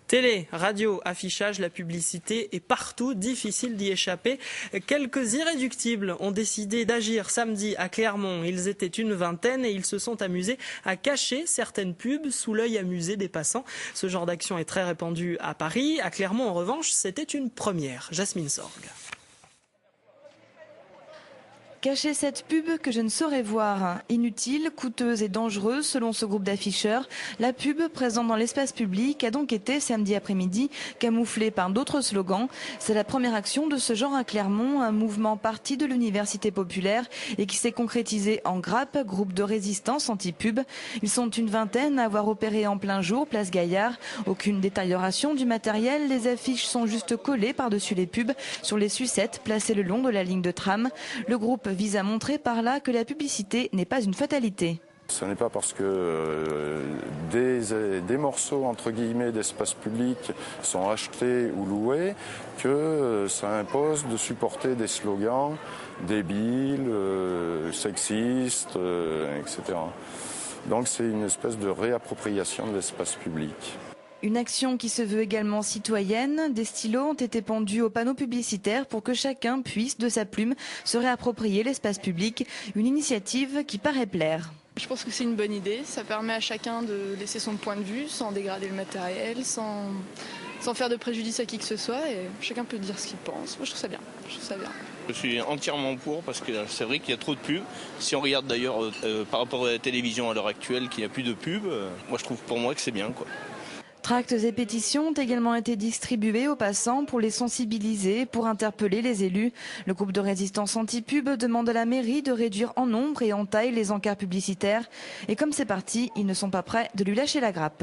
Télé, radio, affichage, la publicité est partout, difficile d'y échapper. Quelques irréductibles ont décidé d'agir samedi à Clermont. Ils étaient une vingtaine et ils se sont amusés à cacher certaines pubs sous l'œil amusé des passants. Ce genre d'action est très répandu à Paris. À Clermont, en revanche, c'était une première. Jasmine Sorg. Cacher cette pub que je ne saurais voir. Inutile, coûteuse et dangereuse selon ce groupe d'afficheurs, la pub présente dans l'espace public a donc été samedi après-midi camouflée par d'autres slogans. C'est la première action de ce genre à Clermont, un mouvement parti de l'université populaire et qui s'est concrétisé en GRAP, groupe de résistance anti-pub. Ils sont une vingtaine à avoir opéré en plein jour, place Gaillard. Aucune détérioration du matériel, les affiches sont juste collées par-dessus les pubs sur les sucettes placées le long de la ligne de tram. Le groupe vise à montrer par là que la publicité n'est pas une fatalité. Ce n'est pas parce que des morceaux entre guillemets d'espace public sont achetés ou loués que ça impose de supporter des slogans débiles, sexistes, etc. Donc c'est une espèce de réappropriation de l'espace public. Une action qui se veut également citoyenne. Des stylos ont été pendus aux panneaux publicitaires pour que chacun puisse, de sa plume, se réapproprier l'espace public. Une initiative qui paraît plaire. Je pense que c'est une bonne idée. Ça permet à chacun de laisser son point de vue sans dégrader le matériel, sans faire de préjudice à qui que ce soit. Et chacun peut dire ce qu'il pense. Moi, je trouve ça bien. Je suis entièrement pour parce que c'est vrai qu'il y a trop de pubs. Si on regarde d'ailleurs par rapport à la télévision à l'heure actuelle qu'il n'y a plus de pubs, moi je trouve pour moi que c'est bien, quoi. Tracts et pétitions ont également été distribués aux passants pour les sensibiliser, pour interpeller les élus. Le groupe de résistance anti-pub demande à la mairie de réduire en nombre et en taille les encarts publicitaires. Et comme c'est parti, ils ne sont pas prêts de lui lâcher la grappe.